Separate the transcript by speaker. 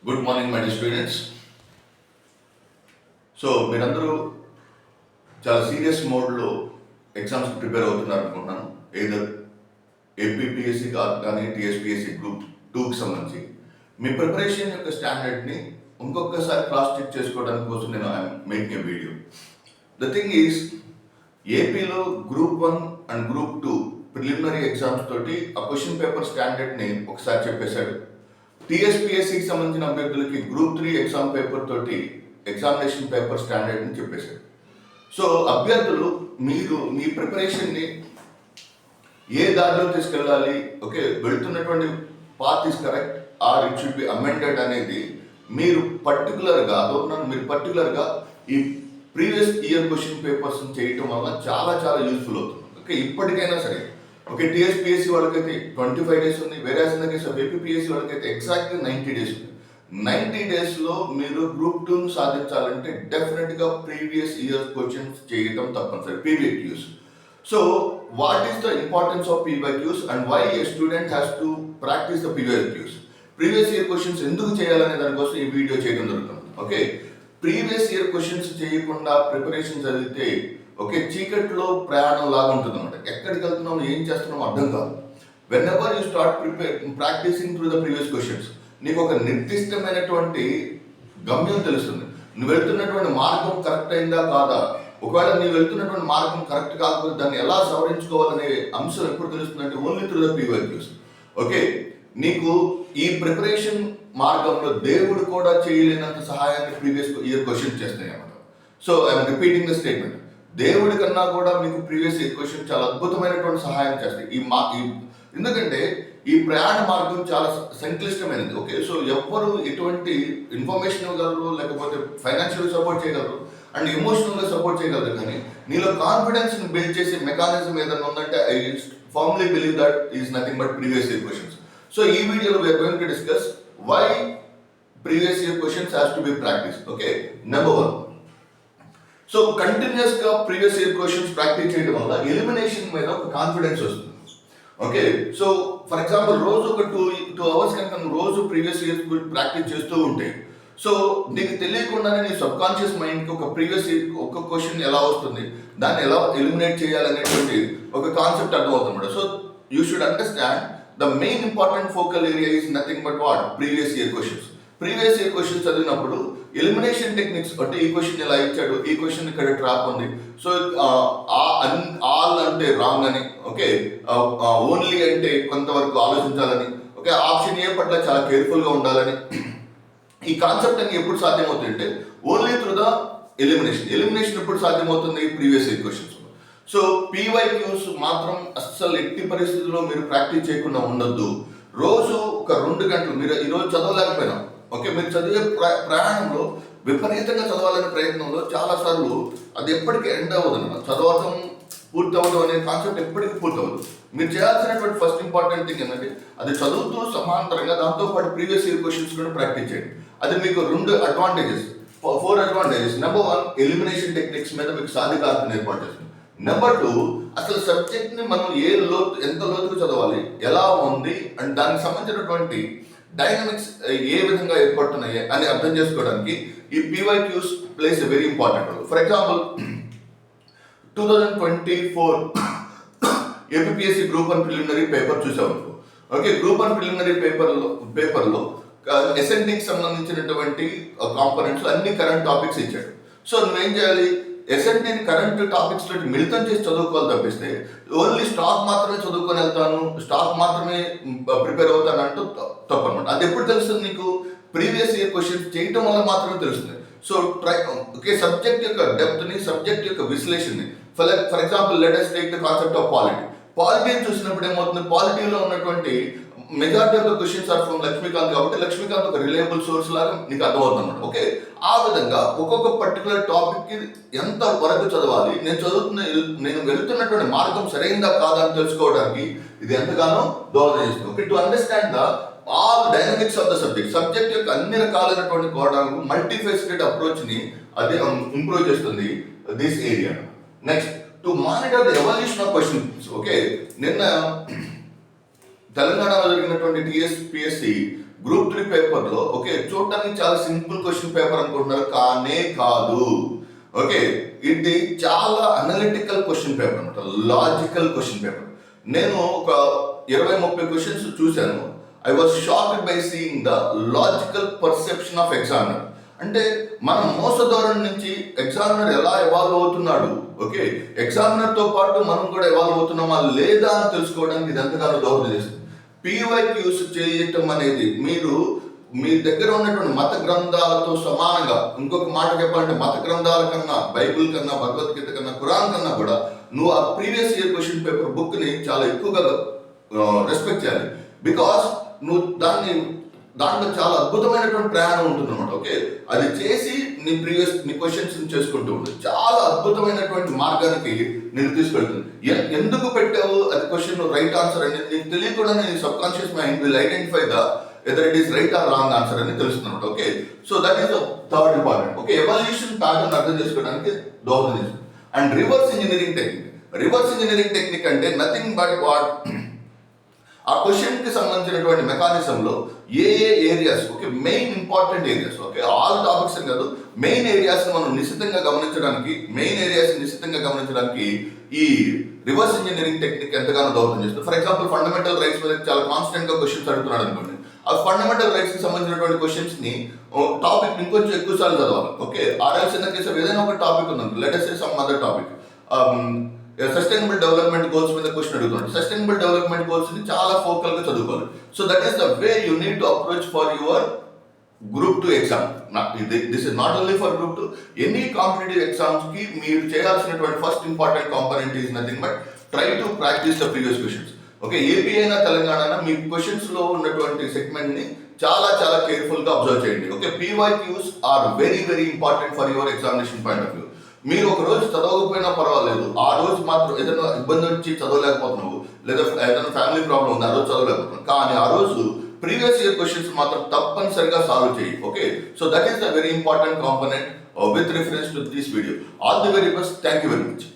Speaker 1: Good morning my students. So మీరందరూ చాలా serious మోడ్లో ఎగ్జామ్స్కి ప్రిపేర్ అవుతున్నారు అనుకుంటున్నాను. ఏదర్ ఏపీపీఎస్సీ కానీ టీఎస్పీఎస్సీ గ్రూప్ 2కి సంబంధించి మీ ప్రిపరేషన్ యొక్క స్టాండర్డ్ని ఇంకొకసారి క్రాస్ చెక్ చేసుకోవడానికి కోసం నేను I'm making a video. The thing is, ఏపీలో group 1 and group 2 preliminary exams తోటి ఆ క్వశ్చన్ పేపర్ స్టాండర్డ్ని ఒకసారి చెప్పేశాడు. టీఎస్పీఎస్సీకి సంబంధించిన అభ్యర్థులకి గ్రూప్ 3 ఎగ్జామ్ పేపర్ తోటి ఎగ్జామినేషన్ పేపర్ స్టాండర్డ్ని చెప్పేశాడు. సో అభ్యర్థులు మీరు మీ ప్రిపరేషన్ని ఏ దారిలో తీసుకెళ్ళాలి, ఓకే, వెళుతున్నటువంటి path is correct or it should be amended అనేది మీరు పర్టికులర్గా ఈ ప్రీవియస్ ఇయర్ క్వశ్చన్ పేపర్స్ చేయటం వల్ల చాలా చాలా యూస్ఫుల్ అవుతుంది. ఓకే, ఇప్పటికైనా సరే ఓకే, టీఎస్పీఎస్సీ వాళ్ళకైతే 25 days ఉంది, వేరే కేసు ఏపీపీఎస్సీ వాళ్ళకైతే ఎగ్జాక్ట్లీ 90 days ఉంది. 90 daysలో మీరు గ్రూప్ 2 సాధించాలంటే డెఫినెట్గా ప్రీవియస్ ఇయర్ క్వశ్చన్స్ చేయటం తప్పనిసరి, PYQs. So what is the importance of PYQs and why a student has to practice the PYQs? Previous year questions ఎందుకు చేయాలనే దానికోసం ఈ వీడియో చేయడం జరుగుతుంది. ఓకే, ప్రీవియస్ ఇయర్ క్వశ్చన్స్ చేయకుండా ప్రిపరేషన్ చదివితే ఓకే చీకట్లో ప్రయాణం లాగా ఉంటుంది అనమాట. ఎక్కడికి వెళ్తున్నాము, ఏం చేస్తున్నామో అర్థం కాదు. Whenever you start practicing through the previous questions, నీకు ఒక నిర్దిష్టమైనటువంటి గమ్యం తెలుస్తుంది. నువ్వు వెళ్తున్నటువంటి మార్గం కరెక్ట్ అయిందా కాదా, ఒకవేళ నువ్వు వెళ్తున్నటువంటి మార్గం కరెక్ట్ కాకపోతే దాన్ని ఎలా సవరించుకోవాలనే అంశం ఎప్పుడు తెలుస్తుందంటే only through the PYQs. Okay, నీకు ఈ ప్రిపరేషన్ మార్గంలో దేవుడు కూడా చేయలేనంత సహాయాన్ని ప్రీవియస్ ఇయర్ క్వశ్చన్ చేస్తాయి అన్నమాట. So I'm repeating the statement, దేవుడి కన్నా కూడా మీకు ప్రీవియస్ ఇయర్ క్వశ్చన్ చాలా అద్భుతమైనటువంటి సహాయం చేస్తాయి. ఎందుకంటే ఈ ప్రయాణ మార్గం చాలా సంక్లిష్టమైనది. ఓకే, సో ఎవ్వరు ఎటువంటి ఇన్ఫర్మేషన్ ఇవ్వగలరు, లేకపోతే ఫైనాన్షియల్ సపోర్ట్ చేయగలరు అండ్ ఎమోషనల్గా సపోర్ట్ చేయగలరు, కానీ నీలో కాన్ఫిడెన్స్ని బిల్డ్ చేసే మెకానిజం ఏదైనా ఉందంటే I firmly believe that is nothing but previous year questions. So ఈ వీడియోలో we are going to discuss why previous year questions has to be practiced. Okay, number 1, so continuous గా previous year questions ప్రాక్టీస్ చేయడం వల్ల elimination మీద ఒక confidence వస్తుంది. Okay, so for example రోజు ఒక 2 hours కనుక రోజు ప్రీవియస్ ఇయర్ ప్రాక్టీస్ చేస్తూ ఉంటే, సో నీకు తెలియకుండానే నీ సబ్ కాన్షియస్ మైండ్కి ఒక ప్రీవియస్ ఇయర్ ఒక క్వశ్చన్ ఎలా వస్తుంది, దాన్ని ఎలా ఎలిమినేట్ చేయాలనేటువంటి ఒక కాన్సెప్ట్ అర్థమవుతుంది. So you should understand the main important focal area is nothing but what? Previous year questions. Previous year questions చదివినప్పుడు ఎలిమినేషన్ టెక్నిక్స్ అంటే ఈ క్వశ్చన్ ఇలా ఇచ్చాడు, ఈ క్వశ్చన్ ఇక్కడ ట్రాప్ ఉంది, సో ఆల్ అంటే రాంగ్ అని, ఓకే, ఓన్లీ అంటే కొంతవరకు ఆలోచించాలని, ఓకే, ఆప్షన్ ఏ పట్ల చాలా కేర్ఫుల్గా ఉండాలని. ఈ కాన్సెప్ట్ అని ఎప్పుడు సాధ్యమవుతుంది అంటే ఓన్లీ త్రూ ద ఎలిమినేషన్ ఎప్పుడు సాధ్యమవుతుంది? Previous year questions. So PYQs మాత్రం అస్సలు ఎట్టి పరిస్థితుల్లో మీరు ప్రాక్టీస్ చేయకుండా ఉండొద్దు. రోజు ఒక 2 గంటలు మీరు ఈరోజు చదవలేకపోయినా, ఓకే, మీరు చదివే ప్రయాణంలో విపరీతంగా చదవాలనే ప్రయత్నంలో చాలాసార్లు అది ఎప్పటికీ ఎండ్ అవ్వదు అనమాట. చదవటం పూర్తి అవ్వడం అనే కాన్సెప్ట్ ఎప్పటికీ పూర్తి అవ్వదు. మీరు చేయాల్సినటువంటి ఫస్ట్ ఇంపార్టెంట్ థింగ్ ఏంటంటే అది చదువుతూ సమాంతరంగా దాంతోపాటు ప్రీవియస్ ఇయర్ క్వశ్చన్స్ కూడా ప్రాక్టీస్ చేయండి. అది మీకు 4 అడ్వాంటేజెస్. నెంబర్ 1, ఎలిమినేషన్ టెక్నిక్స్ మీద మీకు సాధికారతను ఏర్పాటు చేస్తుంది. నెంబర్ 2, అసలు సబ్జెక్ట్ని మనం ఎంత లోతుకు చదవాలి, ఎలా ఉంది అండ్ దానికి సంబంధించినటువంటి డైనమిక్స్ ఏ విధంగా ఏర్పడుతున్నాయి అని అర్థం చేసుకోవడానికి ఈ PYQs plays a very important role. For example 2024 APPSC group 1 preliminary paper చూసాము. ఓకే, గ్రూప్ 1 ప్రిలిమినరీ పేపర్లో ఎస్ఎన్టీకి సంబంధించినటువంటి కాంపోనెంట్స్ అన్ని కరెంట్ టాపిక్స్ ఇచ్చాడు. సో నువ్వేం చేయాలి? ఎస్ఎన్టీని కరెంట్ టాపిక్స్ తోటి మిళితం చేసి చదువుకోవాలి తప్పిస్తే ఓన్లీ స్టాక్ మాత్రమే చదువుకొని వెళ్తాను, స్టాక్ మాత్రమే ప్రిపేర్ అవుతాను అంటూ తప్పు అనమాట. అది ఎప్పుడు తెలుస్తుంది నీకు? ప్రీవియస్ ఇయర్ క్వశ్చన్స్ చేయటం వల్ల మాత్రమే తెలుస్తుంది. సో ఓకే, సబ్జెక్ట్ యొక్క డెప్త్ని, సబ్జెక్ట్ యొక్క విశ్లేషణని, for example let us take the concept of పాలిటీని చూసినప్పుడు ఏమవుతుంది? పాలిటీలో ఉన్నటువంటి majority of the questions are from Laxmikanth, కాబట్టి లక్ష్మీకాంత్ ఒక రిలయబుల్ సోర్స్ లాగా నీకు అర్థమవుతుంది అనమాట. ఓకే, ఆ విధంగా ఒక్కొక్క పర్టికులర్ టాపిక్కి ఎంత వరకు చదవాలి, నేను వెళుతున్నటువంటి మార్గం సరైందా కాదా అని తెలుసుకోవడానికి ఇది ఎంతగానో దోహదం చేస్తుంది. Okay, to understand the all dynamics of the subject యొక్క అన్ని రకాలైనటువంటి కోణాలకు మల్టీఫెసిటెడ్ అప్రోచ్ని అది ఇంప్రూవ్ చేస్తుంది this area. Next, to monitor the evolution of questions. Okay, నిన్న తెలంగాణలో జరిగినటువంటి టీఎస్పీఎస్సీ గ్రూప్ 3 పేపర్లో ఓకే చూడటానికి చాలా సింపుల్ క్వశ్చన్ పేపర్ అనుకుంటున్నారు, కానే కాదు. ఓకే, ఇది చాలా అనలిటికల్ క్వశ్చన్ పేపర్ అనమాట, లాజికల్ క్వశ్చన్ పేపర్. నేను ఒక 20-30 క్వశ్చన్స్ చూశాను. I was shocked by seeing the logical perception of examiner. అంటే మనం మోసధోరణి నుంచి ఎగ్జామినర్ ఎలా ఎవాల్వ్ అవుతున్నాడు, ఓకే ఎగ్జామినర్తో పాటు మనం కూడా ఎవాల్వ్ అవుతున్నామా లేదా అని తెలుసుకోవడానికి ఇది ఎంతగానో దోహదం చేస్తుంది. PYQs చేయటం అనేది మీరు మీ దగ్గర ఉన్నటువంటి మత గ్రంథాలతో సమానంగా, ఇంకొక మాట చెప్పాలంటే మత గ్రంథాల కన్నా, బైబిల్ కన్నా, భగవద్గీత కన్నా, ఖురాన్ కన్నా కూడా నువ్వు ఆ ప్రీవియస్ ఇయర్ క్వశ్చన్ పేపర్ బుక్ని చాలా ఎక్కువగా రెస్పెక్ట్ చేయాలి. బికాస్ నువ్వు దాంట్లో చాలా అద్భుతమైనటువంటి ప్రయాణం ఉంటుంది అనమాట. ఓకే, అది చేసి నీ క్వశ్చన్స్ చేసుకుంటూ ఉంటుంది. చాలా అద్భుతమైనటువంటి మార్గానికి నేను తీసుకెళ్తుంది. ఎందుకు పెట్టావు అది క్వశ్చన్ రైట్ ఆన్సర్ అనేది నీకు తెలియకుండా నీ subconscious mind will identify the whether it is right or wrong answer అని తెలుస్తున్నమాట. Okay, so that is the third important. Okay, evaluation pattern అర్థం చేసుకోవడానికి దోహదం చేస్తుంది. And reverse engineering technique. Reverse engineering technique అంటే నథింగ్ బట్ వాట్ ఆ question కి సంబంధించినటువంటి మెకానిజంలో ఏ areas, okay main important areas, okay all topics అని కాదు, మెయిన్ ఏరియాస్ మనం నిశ్చితంగా గమనించడానికి ఈ రివర్స్ ఇంజనీరింగ్ టెక్నిక్ ఎంతగానో దోహదం చేస్తుంది. ఫర్ ఎగ్జాంపుల్ ఫండమెంటల్ రైట్స్ మీద చాలా కాన్స్టెంట్ గా క్వశ్చన్స్ అడుగుతున్నాడు అనుకోండి, ఆ ఫండమెంటల్ రైట్స్ కి సంబంధించినటువంటి క్వశ్చన్స్ ని టాపిక్ ఇంకొంచెం ఎక్కువ సార్లు చదవాలి. ఓకే, ఆర్ఎల్స్ ఇన్ ద కేస్ ఏదైనా ఒక టాపిక్ ఉంది, let us say some other topic, sustainable development goals మీద క్వశ్చన్ అడుగుతున్నాడు. సస్టైనబుల్ డెవలప్మెంట్ గోల్స్ ని చాలా ఫోకల్ గా చదువుకోవాలి. So that is the way you need to approach for your group 2 exam. This is not only for group 2, any competitive exams కి మీరు చేయాల్సినటువంటి first important component is nothing but try to practice the previous questions. Okay, AP అయినా తెలంగాణ మీ questions లో ఉన్నటువంటి segment ని చాలా చాలా careful గా అబ్జర్వ్ చేయండి. Okay, PYQs are very very important for your examination point of view. మీరు ఒక రోజు చదవకపోయినా పర్వాలేదు, ఆ రోజు మాత్రం ఏదైనా ఇబ్బంది వచ్చి చదవలేకపోతున్నావు, లేదా ఏదైనా ఫ్యామిలీ ప్రాబ్లం ఉంది, ఆ రోజు చదవలేకపోతున్నావు, కానీ ఆ రోజు ప్రీవియస్ ఇయర్ క్వశ్చన్స్ మాత్రం తప్పనిసరిగా సాల్వ్ చేయి. Okay, so that is the very important component with reference to this video. All the very best, thank you very much.